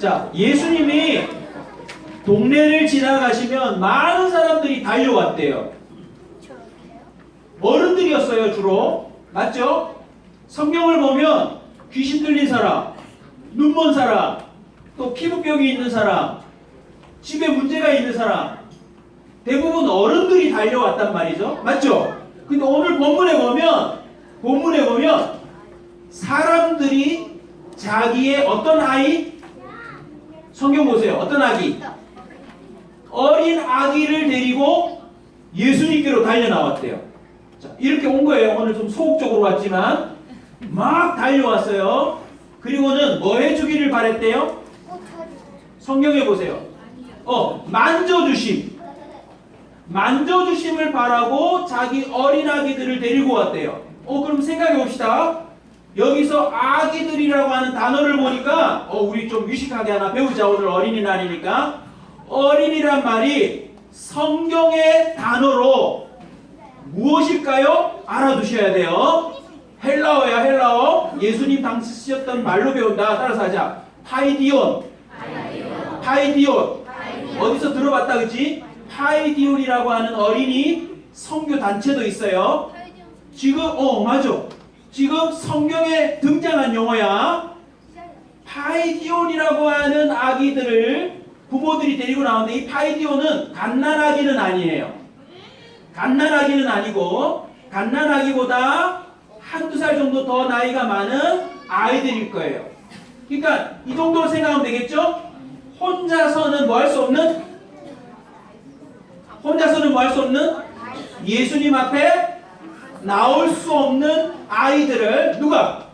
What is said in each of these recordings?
자, 예수님이 동네를 지나가시면 많은 사람들이 달려왔대요. 어른들이었어요, 주로. 맞죠? 성경을 보면 귀신 들린 사람, 눈먼 사람, 또 피부병이 있는 사람, 집에 문제가 있는 사람, 대부분 어른들이 달려왔단 말이죠. 맞죠? 근데 오늘 본문에 보면 사람들이 자기의 어떤 아이? 성경 보세요. 어떤 아기? 어린 아기를 데리고 예수님께로 달려 나왔대요. 자, 이렇게 온 거예요. 오늘 좀 소극적으로 왔지만 막 달려왔어요. 그리고는 뭐 해주기를 바랬대요? 성경에 보세요. 만져주심을 바라고 자기 어린 아기들을 데리고 왔대요. 그럼 생각해 봅시다. 여기서 아기들이라고 하는 단어를 보니까 우리 좀 유식하게 하나 배우자. 오늘 어린이날이니까. 어린이란 말이 성경의 단어로 무엇일까요? 알아두셔야 돼요. 헬라어야, 헬라어. 예수님 당시 쓰셨던 말로 배운다. 따라서 하자. 파이디온. 어디서 들어봤다, 그치? 파이디온이라고 하는 어린이 선교 단체도 있어요. 지금 맞아. 지금 성경에 등장한 용어야. 파이디온이라고 하는 아기들을 부모들이 데리고 나오는데, 이 파이디온은 갓난아기는 아니에요. 갓난아기는 아니고, 갓난아기보다 한두 살 정도 더 나이가 많은 아이들일 거예요. 그러니까 이 정도로 생각하면 되겠죠? 혼자서는 뭐 할 수 없는? 예수님 앞에 나올 수 없는 아이들을 누가?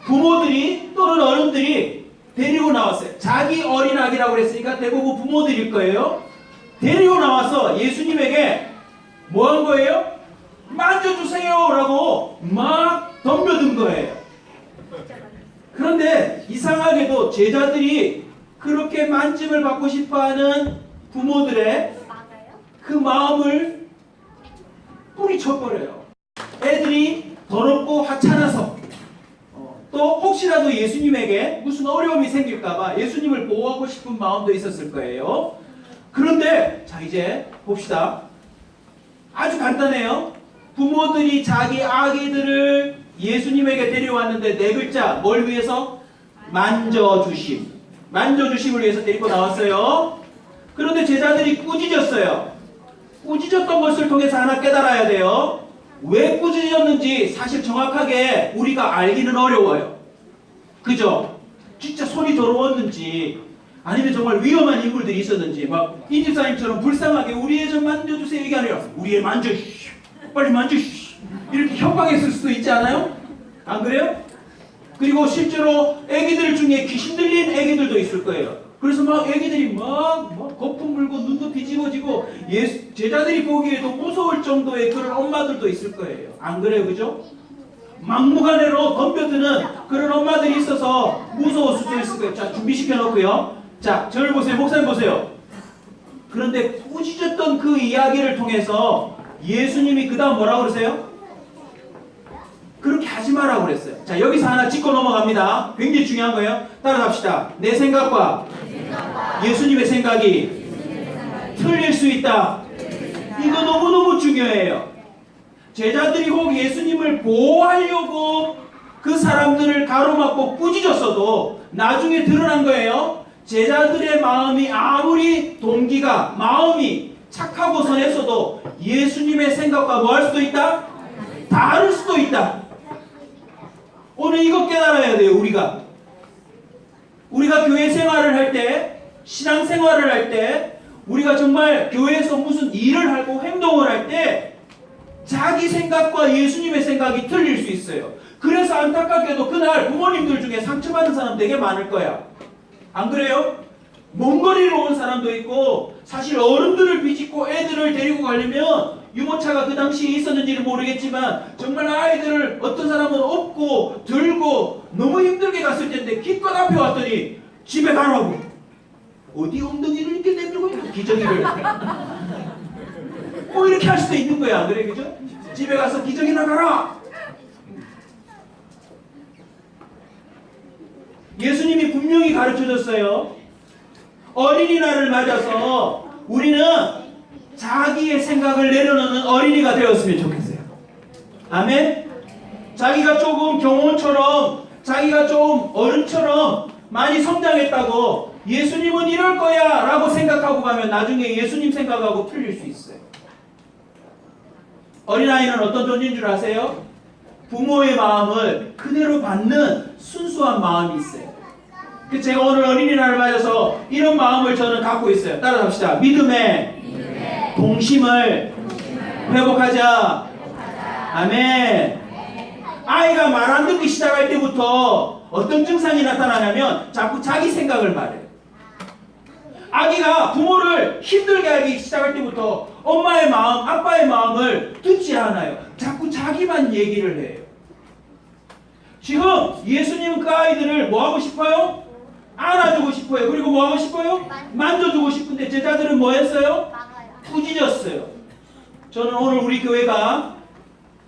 부모들이 또는 어른들이 데리고 나왔어요. 자기 어린아기라고 그랬으니까 대부분 부모들일 거예요. 데리고 나와서 예수님에게 뭐 한 거예요? 만져주세요 라고 막 덤벼든 거예요. 그런데 이상하게도 제자들이 그렇게 만짐을 받고 싶어하는 부모들의 그 마음을 뿌리쳐버려요. 애들이 더럽고 하찮아서 또 혹시라도 예수님에게 무슨 어려움이 생길까봐 예수님을 보호하고 싶은 마음도 있었을 거예요. 그런데 자, 이제 봅시다. 아주 간단해요. 부모들이 자기 아기들을 예수님에게 데려왔는데 네 글자, 뭘 위해서? 만져주심을 위해서 데리고 나왔어요. 그런데 제자들이 꾸짖었어요. 꾸짖었던 것을 통해서 하나 깨달아야 돼요. 왜 꾸짖었는지 사실 정확하게 우리가 알기는 어려워요. 그죠? 진짜 손이 더러웠는지 아니면 정말 위험한 인물들이 있었는지 막 이 집사님처럼 불쌍하게 우리 애 좀 만져주세요 이게 아니라 우리 애 만져 빨리 만져 이렇게 협박했을 수도 있지 않아요? 안 그래요? 그리고 실제로 애기들 중에 귀신 들린 애기들도 있을 거예요. 그래서 막 애기들이 막 거품 물고 눈도 뒤집어지고 제자들이 보기에도 무서울 정도의 그런 엄마들도 있을 거예요. 안 그래요? 그죠? 막무가내로 덤벼드는 그런 엄마들이 있어서 무서울 수도 있을 거예요. 자, 준비시켜 놓고요. 자, 저를 보세요. 목사님 보세요. 그런데 꾸짖었던 그 이야기를 통해서 예수님이 그 다음 뭐라고 그러세요? 그렇게 하지 마라고 그랬어요. 자, 여기서 하나 짚고 넘어갑니다. 굉장히 중요한 거예요. 따라갑시다. 내 생각과 예수님의 생각이 틀릴 수 있다. 이거 너무너무 중요해요. 제자들이 혹 예수님을 보호하려고 그 사람들을 가로막고 꾸짖었어도 나중에 드러난 거예요. 제자들의 마음이 아무리 마음이 착하고 선했어도 예수님의 생각과 뭐 할 수도 있다? 다를 수도 있다. 오늘 이거 깨달아야 돼요. 우리가 교회 생활을 할 때, 신앙 생활을 할 때, 우리가 정말 교회에서 무슨 일을 하고 행동을 할 때 자기 생각과 예수님의 생각이 틀릴 수 있어요. 그래서 안타깝게도 그날 부모님들 중에 상처받은 사람 되게 많을 거야. 안 그래요? 먼 거리로 온 사람도 있고 사실 어른들을 비집고 애들을 데리고 가려면 유모차가 그 당시에 있었는지는 모르겠지만 정말 아이들을 어떤 사람은 업고 들고 너무 힘들게 갔을 텐데 기껏 앞에 왔더니 집에 가라고. 어디 엉덩이를 이렇게 내밀고 있는 기저귀를 뭐 이렇게 할 수도 있는 거야. 그래, 그죠? 집에 가서 기저귀나 가라. 예수님이 분명히 가르쳐줬어요. 어린이날을 맞아서 우리는 자기의 생각을 내려놓는 어린이가 되었으면 좋겠어요. 아멘? 자기가 조금 경호처럼, 자기가 좀 어른처럼 많이 성장했다고 예수님은 이럴 거야 라고 생각하고 가면 나중에 예수님 생각하고 틀릴 수 있어요. 어린아이는 어떤 존재인 줄 아세요? 부모의 마음을 그대로 받는 순수한 마음이 있어요. 제가 오늘 어린이날을 맞아서 이런 마음을 저는 갖고 있어요. 따라합시다. 믿음의 동심을 회복하자. 아멘. 아이가 말 안 듣기 시작할 때부터 어떤 증상이 나타나냐면 자꾸 자기 생각을 말해요. 아기가 부모를 힘들게 하기 시작할 때부터 엄마의 마음, 아빠의 마음을 듣지 않아요. 자꾸 자기만 얘기를 해요. 지금 예수님은 그 아이들을 뭐 하고 싶어요? 안아주고 싶어요. 그리고 뭐 하고 싶어요? 만져주고 싶은데 제자들은 뭐 했어요? 꾸짖었어요. 저는 오늘 우리 교회가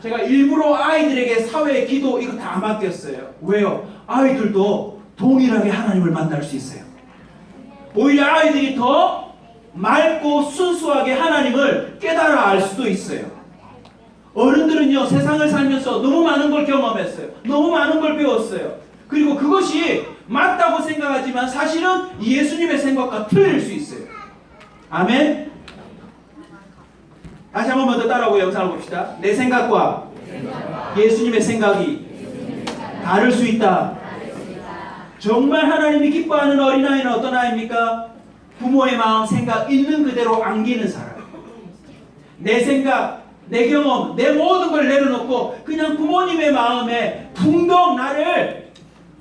제가 일부러 아이들에게 사회 기도 이거 다 맡겼어요. 왜요? 아이들도 동일하게 하나님을 만날 수 있어요. 오히려 아이들이 더 맑고 순수하게 하나님을 깨달아 알 수도 있어요. 어른들은요, 세상을 살면서 너무 많은 걸 경험했어요. 너무 많은 걸 배웠어요. 그리고 그것이 맞다고 생각하지만 사실은 예수님의 생각과 틀릴 수 있어요. 아멘? 다시 한번 먼저 따라하고 영상을 봅시다. 내 생각과 예수님의 생각이 다를 수 있다. 정말 하나님이 기뻐하는 어린아이는 어떤 아이입니까? 부모의 마음, 생각 있는 그대로 안기는 사람. 내 생각, 내 경험, 내 모든 걸 내려놓고 그냥 부모님의 마음에 붕덩 나를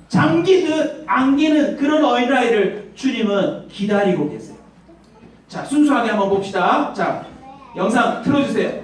잠기듯 안기는 그런 어린아이를 주님은 기다리고 계세요. 자, 순수하게 한번 봅시다. 자, 영상 틀어주세요.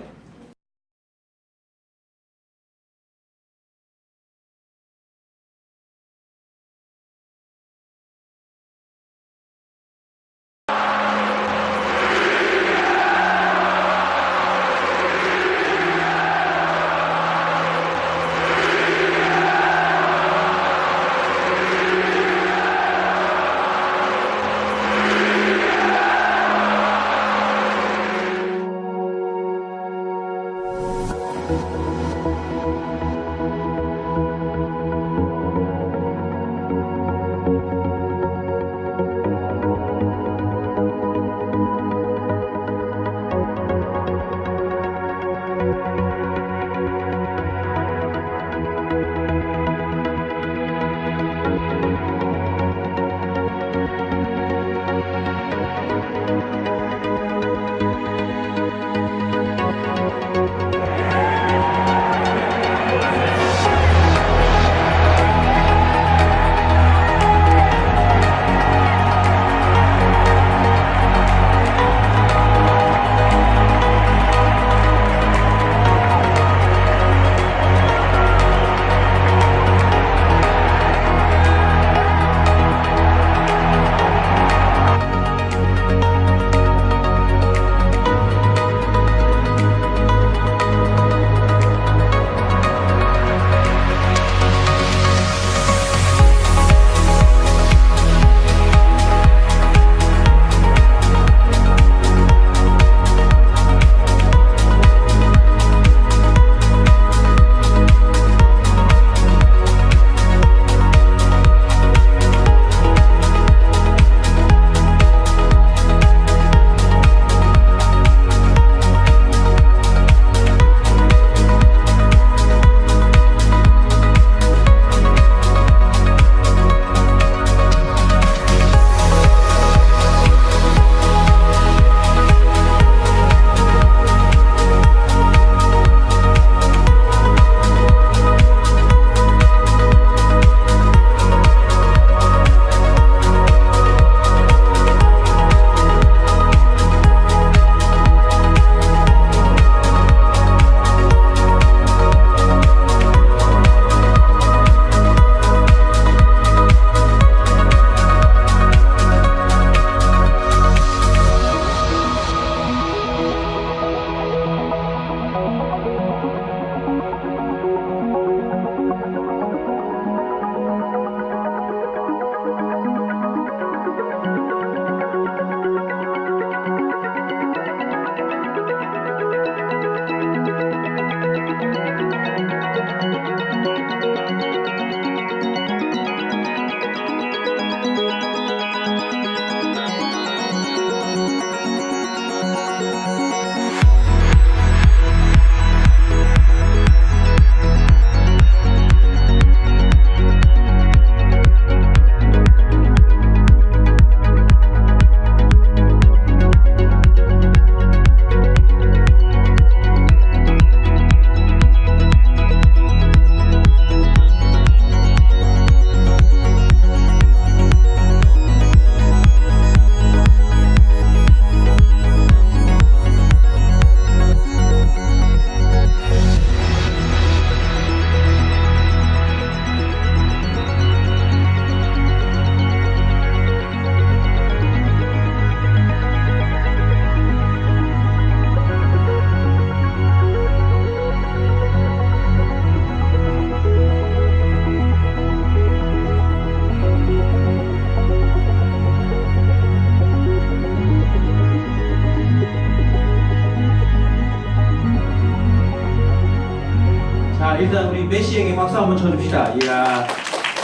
메시에게 박수 한번 쳐줍시다. 이야,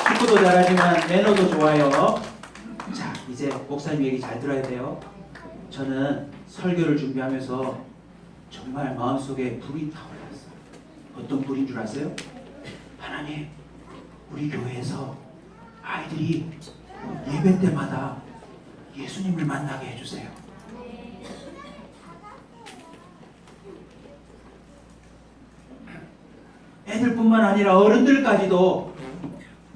축구도 잘하지만 매너도 좋아요. 자, 이제 목사님 얘기 잘 들어야 돼요. 저는 설교를 준비하면서 정말 마음속에 불이 타올랐어요. 어떤 불인 줄 아세요? 하나님, 우리 교회에서 아이들이 예배 때마다 예수님을 만나게 해주세요. 애들뿐만 아니라 어른들까지도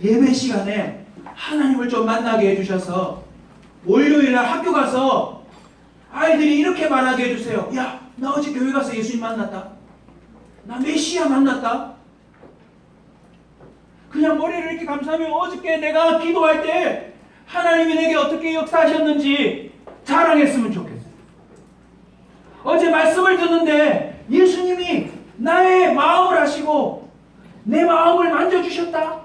예배 시간에 하나님을 좀 만나게 해주셔서 월요일날 학교 가서 아이들이 이렇게 말하게 해주세요. 야, 나 어제 교회 가서 예수님 만났다. 나 메시아 만났다. 그냥 머리를 이렇게 감싸면 어저께 내가 기도할 때 하나님이 내게 어떻게 역사하셨는지 자랑했으면 좋겠어요. 어제 말씀을 듣는데 예수님이 나의 마음을 아시고 내 마음을 만져주셨다.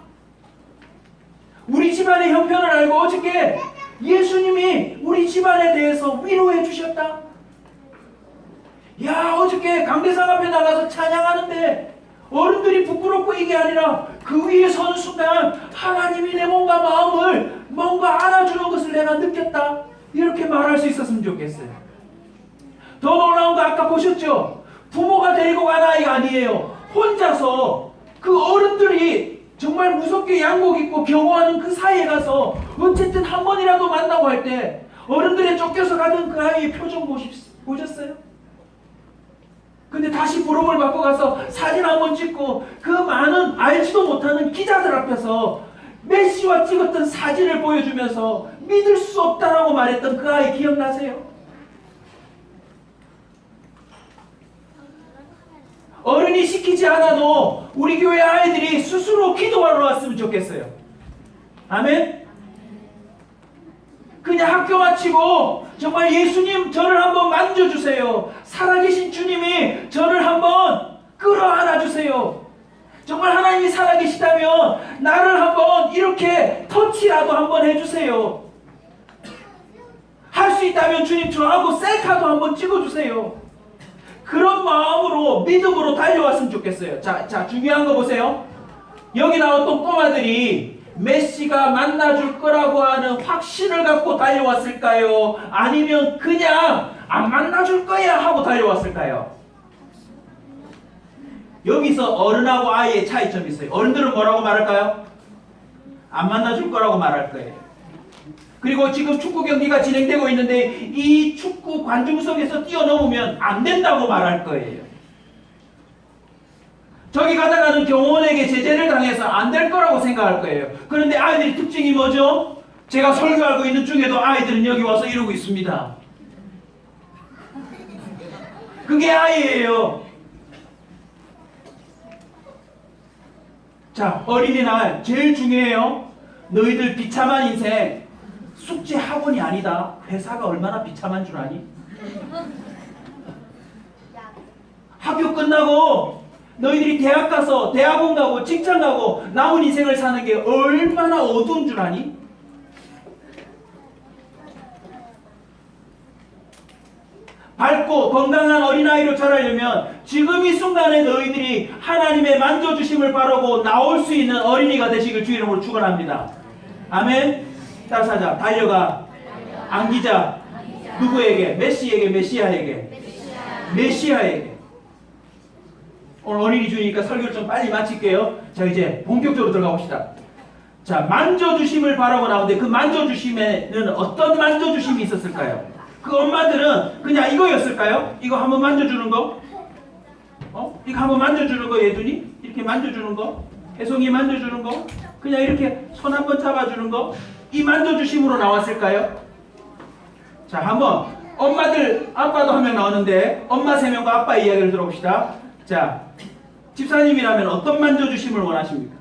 우리 집안의 형편을 알고 어저께 예수님이 우리 집안에 대해서 위로해 주셨다. 야, 어저께 강대상 앞에 나가서 찬양하는데 어른들이 부끄럽고 이게 아니라 그 위에 서는 순간 하나님이 내 몸과 마음을 뭔가 안아주는 것을 내가 느꼈다. 이렇게 말할 수 있었으면 좋겠어요. 더 놀라운 거 아까 보셨죠? 부모가 데리고 간 아이가 아니에요. 혼자서 그 어른들이 정말 무섭게 양복 입고 경호하는 그 사이에 가서 어쨌든 한 번이라도 만나고 할 때 어른들에 쫓겨서 가던 그 아이의 표정 보셨어요? 근데 다시 부름을 받고 가서 사진 한번 찍고 그 많은 알지도 못하는 기자들 앞에서 메시와 찍었던 사진을 보여주면서 믿을 수 없다라고 말했던 그 아이 기억나세요? 어른이 시키지 않아도 우리 교회 아이들이 스스로 기도하러 왔으면 좋겠어요. 아멘? 그냥 학교 마치고 정말 예수님 저를 한번 만져주세요. 살아계신 주님이 저를 한번 끌어안아 주세요. 정말 하나님이 살아계시다면 나를 한번 이렇게 터치라도 한번 해주세요. 할 수 있다면 주님 저하고 셀카도 한번 찍어주세요. 그런 마음으로 믿음으로 달려왔으면 좋겠어요. 자, 중요한 거 보세요. 여기 나왔던 꼬마들이 메시가 만나줄 거라고 하는 확신을 갖고 달려왔을까요? 아니면 그냥 안 만나줄 거야 하고 달려왔을까요? 여기서 어른하고 아이의 차이점이 있어요. 어른들은 뭐라고 말할까요? 안 만나줄 거라고 말할 거예요. 그리고 지금 축구 경기가 진행되고 있는데 이 축구 관중석에서 뛰어넘으면 안 된다고 말할 거예요. 저기 가다가는 경호원에게 제재를 당해서 안 될 거라고 생각할 거예요. 그런데 아이들의 특징이 뭐죠? 제가 설교하고 있는 중에도 아이들은 여기 와서 이러고 있습니다. 그게 아이예요. 자, 어린이날 제일 중요해요. 너희들 비참한 인생 숙제 학원이 아니다. 회사가 얼마나 비참한 줄 아니? 학교 끝나고 너희들이 대학 가서 대학원 가고 직장 가고 남은 인생을 사는 게 얼마나 어두운 줄 아니? 밝고 건강한 어린아이로 자라려면 지금 이 순간에 너희들이 하나님의 만져주심을 바라고 나올 수 있는 어린이가 되시길 주 이름으로 축원합니다. 아멘. 따라서 하자. 달려가. 안기자. 누구에게? 메시에게, 메시아에게. 메시아에게. 오늘 어린이 주니까 설교를 좀 빨리 마칠게요. 자, 이제 본격적으로 들어가 봅시다. 자, 만져주심을 바라고 나오는데 그 만져주심에는 어떤 만져주심이 있었을까요? 그 엄마들은 그냥 이거였을까요? 이거 한번 만져주는 거? 이거 한번 만져주는 거 예준이? 이렇게 만져주는 거? 혜송이 만져주는 거? 그냥 이렇게 손 한번 잡아주는 거? 이 만져주심으로 나왔을까요? 자, 한번 엄마들, 아빠도 한 명 나오는데 엄마 3명과 아빠 이야기를 들어봅시다. 자, 집사님이라면 어떤 만져주심을 원하십니까?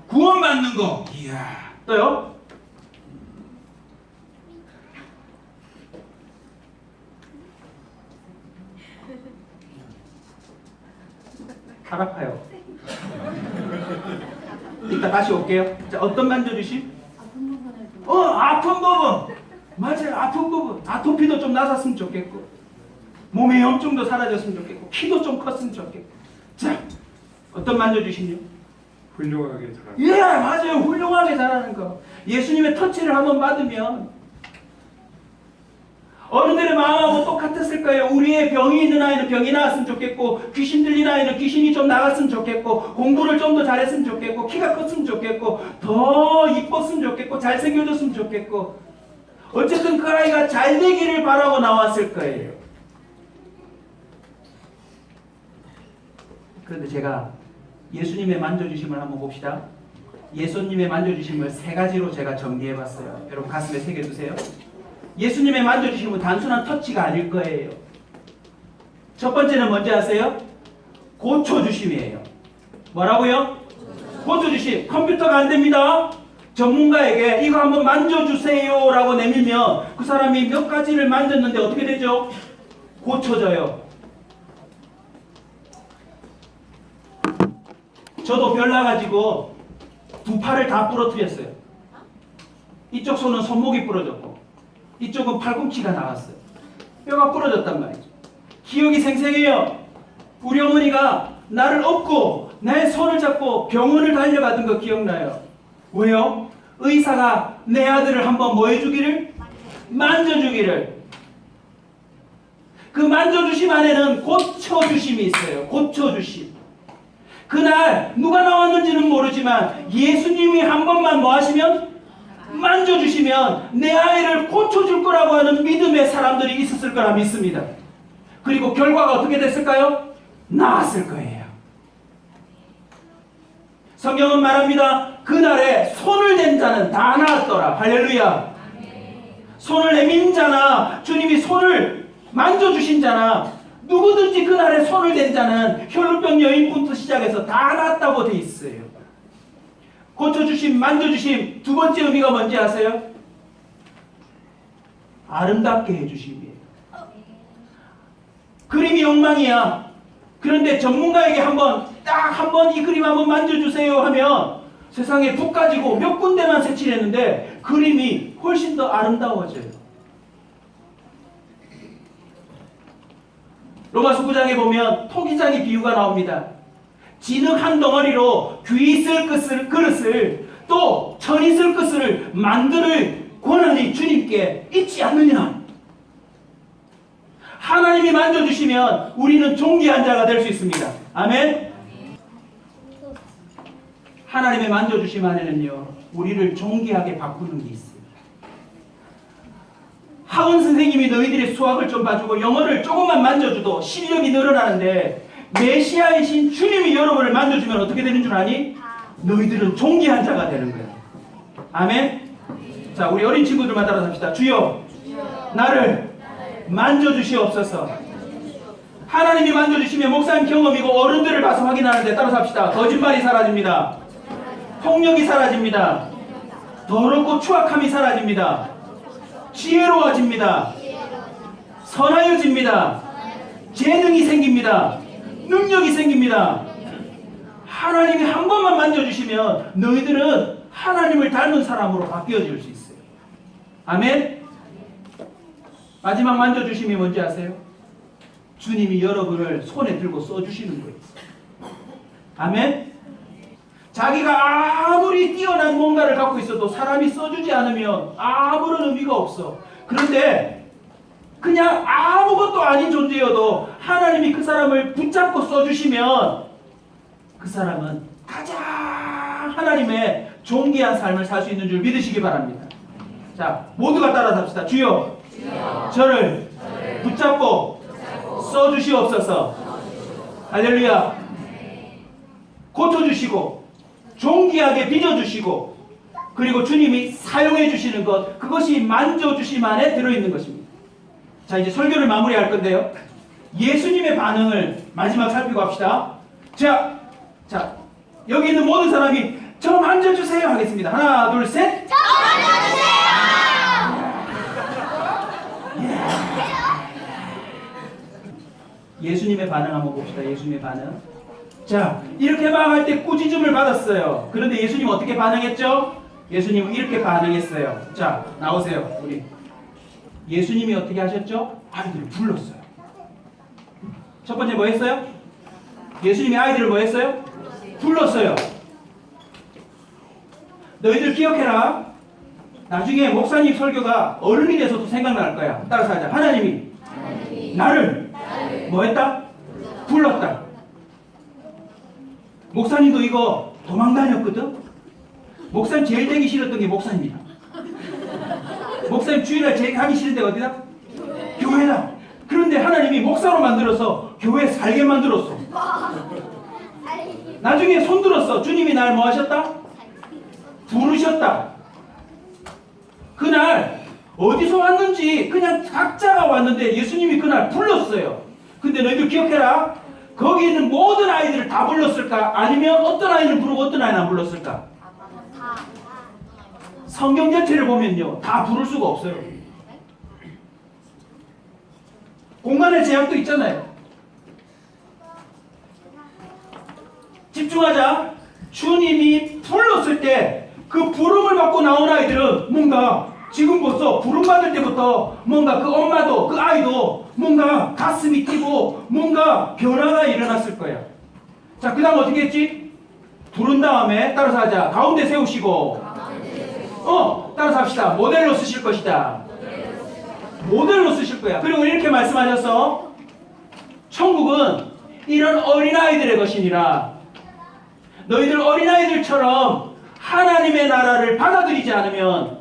구원받는 거. 이야. 또요? 팔 아파요. 이따 다시 올게요. 자, 어떤 만져주심? 아픈 부분. 맞아요. 아픈 부분. 아토피도 좀 나았으면 좋겠고 몸의 염증도 사라졌으면 좋겠고 키도 좀 컸으면 좋겠고. 자, 어떤 만져주심이요? 훌륭하게 잘하는 예, 맞아요. 훌륭하게 잘하는 거. 예수님의 터치를 한번 받으면 어른들의 마음하고 똑같았을 거예요. 우리의 병이 있는 아이는 병이 나았으면 좋겠고, 귀신 들린 아이는 귀신이 좀 나갔으면 좋겠고, 공부를 좀 더 잘했으면 좋겠고, 키가 컸으면 좋겠고, 더 이뻤으면 좋겠고, 잘생겨졌으면 좋겠고, 어쨌든 그 아이가 잘 되기를 바라고 나왔을 거예요. 그런데 제가 예수님의 만져주심을 한번 봅시다. 예수님의 만져주심을 세 가지로 제가 정리해봤어요. 여러분 가슴에 새겨두세요. 예수님의 만져주심은 단순한 터치가 아닐 거예요. 첫 번째는 뭔지 아세요? 고쳐주심이에요. 뭐라고요? 고쳐주심. 컴퓨터가 안 됩니다. 전문가에게 이거 한번 만져주세요 라고 내밀면 그 사람이 몇 가지를 만졌는데 어떻게 되죠? 고쳐져요. 저도 별 나가지고 두 팔을 다 부러뜨렸어요. 이쪽 손은 손목이 부러졌고 이쪽은 팔꿈치가 나갔어요. 뼈가 부러졌단 말이죠. 기억이 생생해요. 우리 어머니가 나를 업고 내 손을 잡고 병원을 달려가던 거 기억나요. 왜요? 의사가 내 아들을 한번 뭐 해주기를? 만져주기를. 그 만져주심 안에는 고쳐주심이 있어요. 고쳐주심. 그날 누가 나왔는지는 모르지만 예수님이 한 번만 뭐 하시면? 만져주시면 내 아이를 고쳐줄 거라고 하는 믿음의 사람들이 있었을 거라 믿습니다. 그리고 결과가 어떻게 됐을까요? 나았을 거예요. 성경은 말합니다. 그날에 손을 댄 자는 다 나았더라. 할렐루야. 손을 내민 자나 주님이 손을 만져주신 자나 누구든지 그날에 손을 댄 자는 혈루병 여인부터 시작해서 다 나았다고 돼 있어요. 고쳐주심, 만져주심 두 번째 의미가 뭔지 아세요? 아름답게 해주심이에요. 그림이 엉망이야. 그런데 전문가에게 딱 한 번 이 그림 한번 만져주세요 하면 세상에 붓 가지고 몇 군데만 색칠했는데 그림이 훨씬 더 아름다워져요. 로마서 9장에 보면 토기장의 비유가 나옵니다. 진흙 한 덩어리로 귀 쓸 그릇을 또 천이 쓸 그릇을 만들 권한이 주님께 있지 않느냐. 하나님이 만져주시면 우리는 존귀한 자가 될 수 있습니다. 아멘. 하나님의 만져주심 안에는요 우리를 존귀하게 바꾸는 게 있어요. 학원 선생님이 너희들의 수학을 좀 봐주고 영어를 조금만 만져줘도 실력이 늘어나는데 메시아이신 주님이 여러분을 만져주면 어떻게 되는 줄 아니? 너희들은 존귀한 자가 되는 거예요. 아멘. 자, 우리 어린 친구들만 따라서 합시다. 주여 나를 만져주시옵소서. 하나님이 만져주시면 목사님 경험이고 어른들을 봐서 확인하는데 따라서 합시다. 거짓말이 사라집니다. 폭력이 사라집니다. 더럽고 추악함이 사라집니다. 지혜로워집니다. 선하여집니다. 재능이 생깁니다. 능력이 생깁니다. 하나님이 한 번만 만져주시면 너희들은 하나님을 닮은 사람으로 바뀌어질 수 있어요. 아멘. 마지막 만져주심이 뭔지 아세요? 주님이 여러분을 손에 들고 써주시는 거예요. 아멘. 자기가 아무리 뛰어난 뭔가를 갖고 있어도 사람이 써주지 않으면 아무런 의미가 없어. 그런데 그냥 아무것도 아닌 존재여도 하나님이 그 사람을 붙잡고 써주시면 그 사람은 가장 하나님의 존귀한 삶을 살 수 있는 줄 믿으시기 바랍니다. 자, 모두가 따라서 합시다. 주여, 저를 붙잡고 써주시옵소서. 할렐루야. 고쳐주시고 존귀하게 빚어주시고 그리고 주님이 사용해 주시는 것, 그것이 만져주심 안에 들어있는 것입니다. 자, 이제 설교를 마무리할 건데요. 예수님의 반응을 마지막 살피고 합시다. 자, 여기 있는 모든 사람이 저 만져주세요 하겠습니다. 하나, 둘, 셋. 저 만져주세요. 예수님의 반응 한번 봅시다. 예수님의 반응. 자, 이렇게 막 할 때 꾸짖음을 받았어요. 그런데 예수님 어떻게 반응했죠? 예수님은 이렇게 반응했어요. 자, 나오세요. 우리 예수님이 어떻게 하셨죠? 아이들을 불렀어요. 첫 번째 뭐 했어요? 예수님이 아이들을 뭐 했어요? 불렀어요. 너희들 기억해라. 나중에 목사님 설교가 어른이 돼서도 생각날 거야. 따라서 하자. 하나님이 나를 뭐 했다? 불렀다. 목사님도 이거 도망 다녔거든? 목사님 제일 되기 싫었던 게 목사님이다. 목사님 주일날 제일 가기 싫은 데가 어디다? 교회다. 그런데 하나님이 목사로 만들어서 교회 살게 만들었어. 나중에 손 들었어. 주님이 날 뭐 하셨다? 부르셨다. 그날 어디서 왔는지 그냥 각자가 왔는데 예수님이 그날 불렀어요. 근데 너희들 기억해라. 거기 있는 모든 아이들을 다 불렀을까? 아니면 어떤 아이는 부르고 어떤 아이는 안 불렀을까? 성경 전체를 보면요, 다 부를 수가 없어요. 공간의 제약도 있잖아요. 집중하자. 주님이 불렀을 때 그 부름을 받고 나온 아이들은 뭔가 지금 벌써 부름 받을 때부터 뭔가 그 엄마도 그 아이도 뭔가 가슴이 뛰고 뭔가 변화가 일어났을 거야. 자, 그 다음 어떻게 했지? 부른 다음에 따라서 하자. 가운데 세우시고 따라서 합시다. 모델로 쓰실 것이다. 모델로 쓰실 거야. 그리고 이렇게 말씀하셨어. 천국은 이런 어린아이들의 것이니라. 너희들 어린아이들처럼 하나님의 나라를 받아들이지 않으면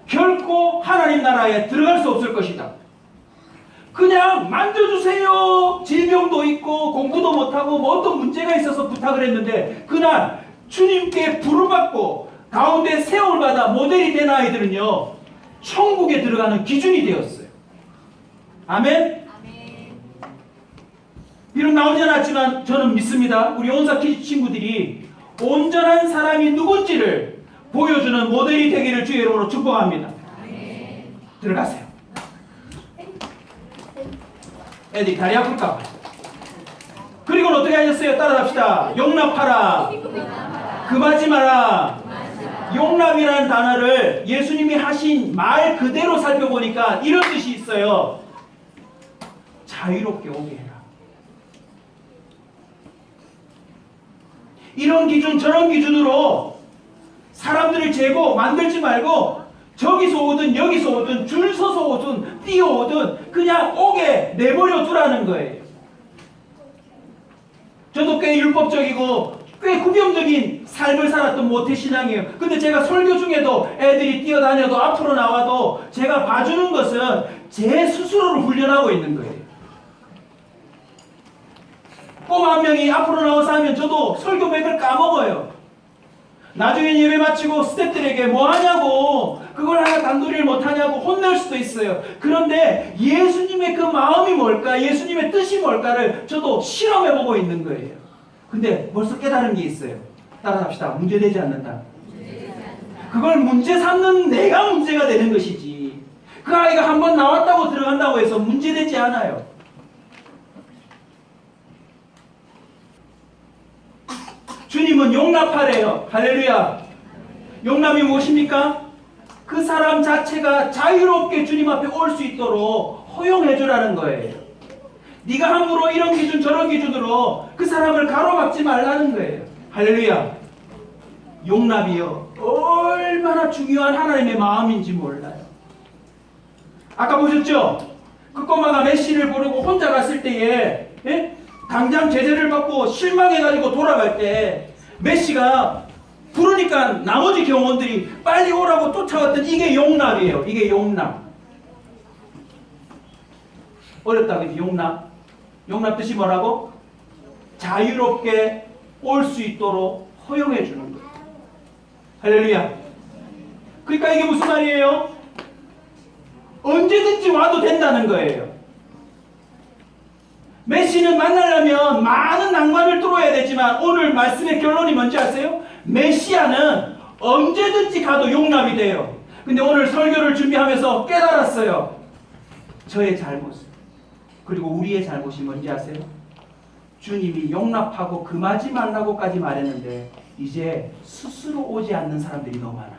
결코 하나님 나라에 들어갈 수 없을 것이다. 그냥 만져주세요. 질병도 있고 공부도 못하고 뭐 어떤 문제가 있어서 부탁을 했는데 그날 주님께 부름받고 가운데 세움을 받아 모델이 된 아이들은요, 천국에 들어가는 기준이 되었어요. 아멘? 비록 나오지 않았지만 저는 믿습니다. 우리 온사 키즈 친구들이 온전한 사람이 누군지를 보여주는 모델이 되기를 주의 이름으로 축복합니다. 들어가세요. 애들이 다리 아플까? 그리고는 어떻게 하셨어요? 따라합시다. 용납하라. 금하지 마라. 용납이라는 단어를 예수님이 하신 말 그대로 살펴보니까 이런 뜻이 있어요. 자유롭게 오게 해라. 이런 기준 저런 기준으로 사람들을 재고 만들지 말고 저기서 오든 여기서 오든 줄 서서 오든 뛰어오든 그냥 오게 내버려 두라는 거예요. 저도 꽤 율법적이고 꽤 구병적인 삶을 살았던 모태신앙이에요. 근데 제가 설교 중에도 애들이 뛰어다녀도 앞으로 나와도 제가 봐주는 것은 제 스스로를 훈련하고 있는 거예요. 꼬마 한 명이 앞으로 나와서 하면 저도 설교 맥을 까먹어요. 나중에 예배 마치고 스태프들에게 뭐 하냐고, 그걸 하나 단도리를 못 하냐고 혼낼 수도 있어요. 그런데 예수님의 그 마음이 뭘까, 예수님의 뜻이 뭘까를 저도 실험해보고 있는 거예요. 근데 벌써 깨달은 게 있어요. 따라합시다. 문제되지 않는다. 그걸 문제 삼는 내가 문제가 되는 것이지, 그 아이가 한번 나왔다고 들어간다고 해서 문제되지 않아요. 주님은 용납하래요. 할렐루야. 용납이 무엇입니까? 그 사람 자체가 자유롭게 주님 앞에 올 수 있도록 허용해 주라는 거예요. 네가 함부로 이런 기준 저런 기준으로 그 사람을 가로막지 말라는 거예요. 할렐루야. 용납이요, 얼마나 중요한 하나님의 마음인지 몰라요. 아까 보셨죠? 그 꼬마가 메시를 보려고 혼자 갔을 때에 당장 제재를 받고 실망해가지고 돌아갈 때 메시가 부르니까 나머지 경원들이 빨리 오라고 쫓아왔던 이게 용납이에요. 이게 용납. 어렵다 그지? 용납. 용납 뜻이 뭐라고? 자유롭게 올 수 있도록 허용해 주는 거예요. 할렐루야. 그러니까 이게 무슨 말이에요? 언제든지 와도 된다는 거예요. 메시는 만나려면 많은 난관을 뚫어야 되지만 오늘 말씀의 결론이 뭔지 아세요? 메시아는 언제든지 가도 용납이 돼요. 근데 오늘 설교를 준비하면서 깨달았어요. 저의 잘못, 그리고 우리의 잘못이 뭔지 아세요? 주님이 용납하고 금하지 말라고까지 말했는데 이제 스스로 오지 않는 사람들이 너무 많아.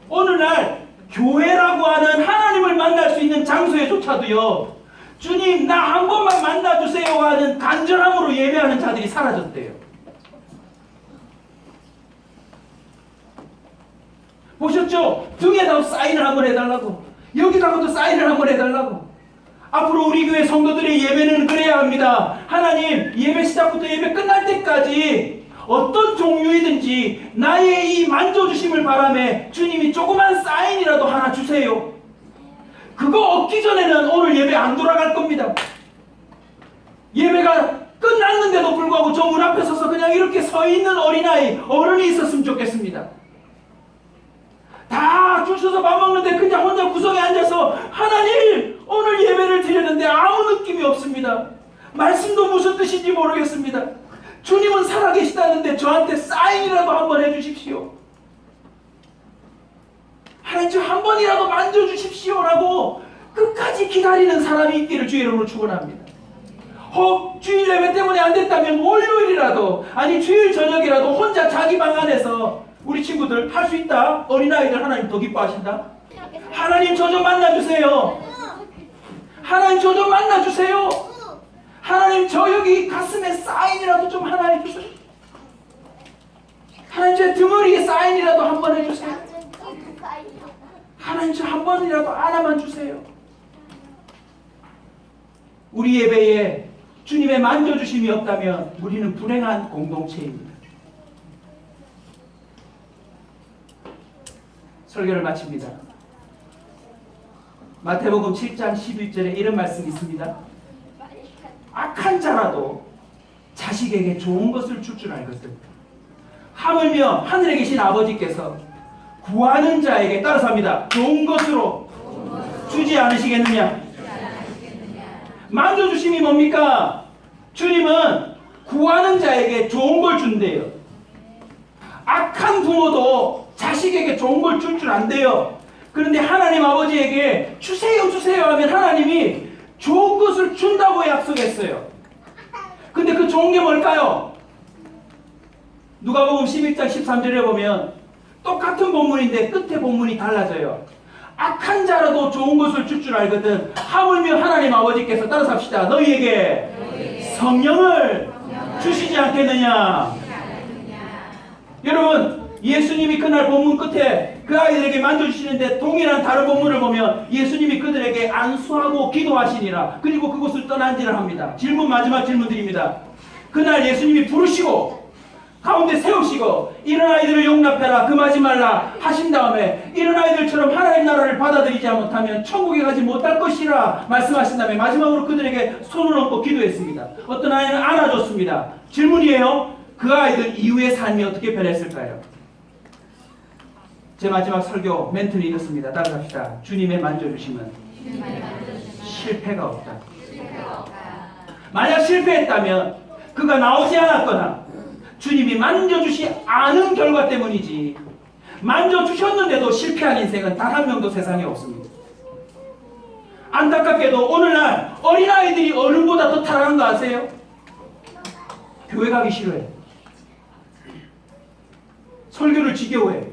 오늘날 교회라고 하는 하나님을 만날 수 있는 장소에조차도요, 주님 나 한 번만 만나주세요 하는 간절함으로 예배하는 자들이 사라졌대요. 보셨죠? 등에다가 사인을 한번 해달라고. 여기다가도 사인을 한번 해달라고. 앞으로 우리 교회 성도들의 예배는 그래야 합니다. 하나님, 예배 시작부터 예배 끝날 때까지 어떤 종류이든지 나의 이 만져주심을 바라며 주님이 조그만 사인이라도 하나 주세요. 그거 얻기 전에는 오늘 예배 안 돌아갈 겁니다. 예배가 끝났는데도 불구하고 저 문 앞에 서서 그냥 이렇게 서 있는 어린아이, 어른이 있었으면 좋겠습니다. 다 줄 서서 밥 먹는데 그냥 혼자 구석에 앉아서 하나님, 오늘 예배를 드렸는데 아무 느낌이 없습니다. 말씀도 무슨 뜻인지 모르겠습니다. 주님은 살아계시다는데 저한테 사인이라도 한번 해주십시오. 하나님, 저 한 번이라도 만져주십시오라고 끝까지 기다리는 사람이 있기를 주의 이름으로 축원합니다. 주일 예배 때문에 안 됐다면 월요일이라도, 아니 주일 저녁이라도 혼자 자기 방 안에서 우리 친구들 할 수 있다. 어린아이들 하나님 더 기뻐하신다. 하나님, 저 좀 만나주세요. 하나님, 저 좀 만나주세요. 하나님, 저 여기 가슴에 사인이라도 좀 하나 해주세요. 하나님, 제 등허리에 사인이라도 한번 해주세요. 하나님, 저 한 번이라도 하나만 주세요. 우리 예배에 주님의 만져주심이 없다면 우리는 불행한 공동체입니다. 설교를 마칩니다. 마태복음 7장 11절에 이런 말씀이 있습니다. 악한 자라도 자식에게 좋은 것을 줄 줄 알거든. 하물며 하늘에 계신 아버지께서 구하는 자에게, 따라서 합니다, 좋은 것으로 주지 않으시겠느냐. 만져주심이 뭡니까? 주님은 구하는 자에게 좋은 걸 준대요. 악한 부모도 자식에게 좋은 걸 줄 줄 안돼요. 그런데 하나님 아버지에게 주세요 주세요 하면 하나님이 좋은 것을 준다고 약속했어요. 근데 그 좋은 게 뭘까요? 누가복음 11장 13절에 보면 똑같은 본문인데 끝에 본문이 달라져요. 악한 자라도 좋은 것을 줄 줄 알거든. 하물며 하나님 아버지께서, 따라서 합시다, 너희에게 성령을 주시지 않겠느냐. 여러분, 예수님이 그날 본문 끝에 그 아이들에게 만져주시는데 동일한 다른 본문을 보면 예수님이 그들에게 안수하고 기도하시니라. 그리고 그곳을 떠난지를 합니다. 마지막 질문 드립니다. 그날 예수님이 부르시고 가운데 세우시고 이런 아이들을 용납해라, 금하지 말라 하신 다음에 이런 아이들처럼 하나님 나라를 받아들이지 못하면 천국에 가지 못할 것이라 말씀하신 다음에 마지막으로 그들에게 손을 얹고 기도했습니다. 어떤 아이는 안아줬습니다. 질문이에요. 그 아이들 이후의 삶이 어떻게 변했을까요? 제 마지막 설교 멘트는 이렇습니다. 따라합시다. 주님의 만져주심은 실패가 없다. 만약 실패했다면 그가 나오지 않았거나 주님이 만져주시 않은 결과 때문이지, 만져주셨는데도 실패한 인생은 단 한 명도 세상에 없습니다. 안타깝게도 오늘날 어린아이들이 어른보다 더 타락한 거 아세요? 교회 가기 싫어해. 설교를 지겨워해.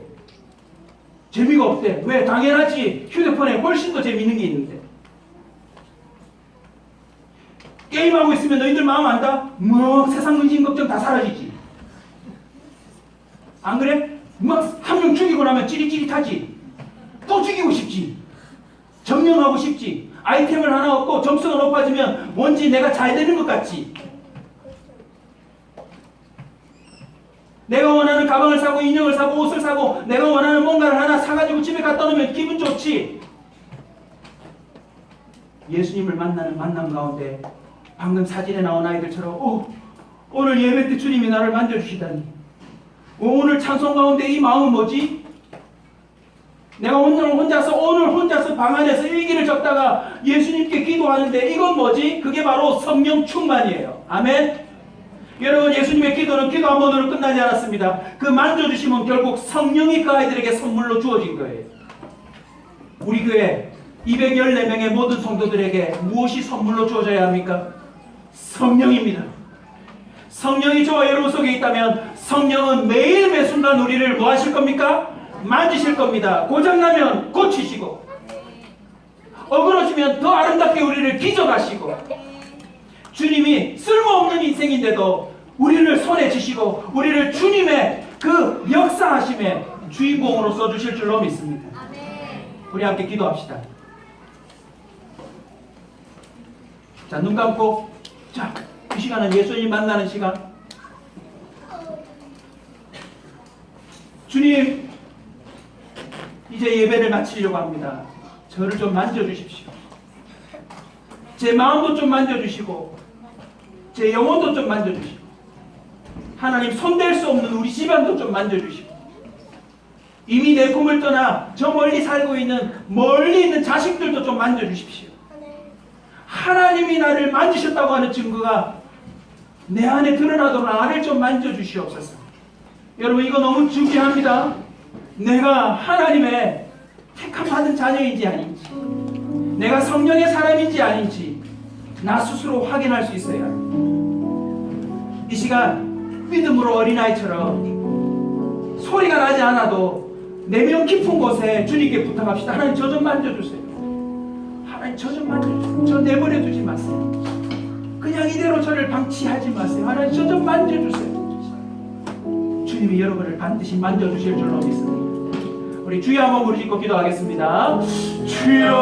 재미가 없대. 왜? 당연하지. 휴대폰에 훨씬 더 재미있는 게 있는데. 게임하고 있으면 너희들 마음 안다? 뭐 세상 근심 걱정 다 사라지지. 안 그래? 막 한 명 죽이고 나면 찌릿찌릿하지. 또 죽이고 싶지. 점령하고 싶지. 아이템을 하나 얻고 점수가 높아지면 뭔지 내가 잘 되는 것 같지. 내가 원하는 가방을 사고 인형을 사고 옷을 사고 내가 원하는 뭔가를 하나 사가지고 집에 갖다 놓으면 기분 좋지. 예수님을 만나는 만남 가운데 방금 사진에 나온 아이들처럼 오늘 예배 때 주님이 나를 만져주시다니, 오늘 찬송 가운데 이 마음은 뭐지? 내가 오늘 혼자서 방 안에서 일기를 적다가 예수님께 기도하는데 이건 뭐지? 그게 바로 성령 충만이에요. 아멘. 여러분, 예수님의 기도는 기도 한 번으로 끝나지 않았습니다. 그 만져주심은 결국 성령이 그 아이들에게 선물로 주어진 거예요. 우리 교회 214명의 모든 성도들에게 무엇이 선물로 주어져야 합니까? 성령입니다. 성령이 저와 여러분 속에 있다면 성령은 매일 매순간 우리를 뭐 하실 겁니까? 만지실 겁니다. 고장나면 고치시고, 어그러지면 더 아름답게 우리를 빚어가시고, 주님이 쓸모없는 인생인데도 우리를 손에 쥐시고 우리를 주님의 그 역사하심에 주인공으로 써주실 줄로 믿습니다. 우리 함께 기도합시다. 자, 눈 감고, 자, 이 시간은 예수님 만나는 시간. 주님, 이제 예배를 마치려고 합니다. 저를 좀 만져주십시오. 제 마음도 좀 만져주시고 제 영혼도 좀 만져주시고 하나님 손댈 수 없는 우리 집안도 좀 만져주시고 이미 내 꿈을 떠나 저 멀리 살고 있는 멀리 있는 자식들도 좀 만져주십시오. 하나님이 나를 만지셨다고 하는 증거가 내 안에 드러나도록 나를 좀 만져주시옵소서. 여러분 이거 너무 중요합니다. 내가 하나님의 택함 받은 자녀인지 아닌지 내가 성령의 사람인지 아닌지 나 스스로 확인할 수 있어야 합니다. 이 시간 믿음으로 어린아이처럼 소리가 나지 않아도 내면 깊은 곳에 주님께 부탁합시다. 하나님 저 좀 만져주세요. 하나님 저 좀 만져주세요. 저 내버려 두지 마세요. 그냥 이대로 저를 방치하지 마세요. 하나님 저 좀 만져주세요. 주님이 여러분을 반드시 만져주실 줄로 믿습니다. 우리 주여 한번 부르짖고 기도하겠습니다. 주여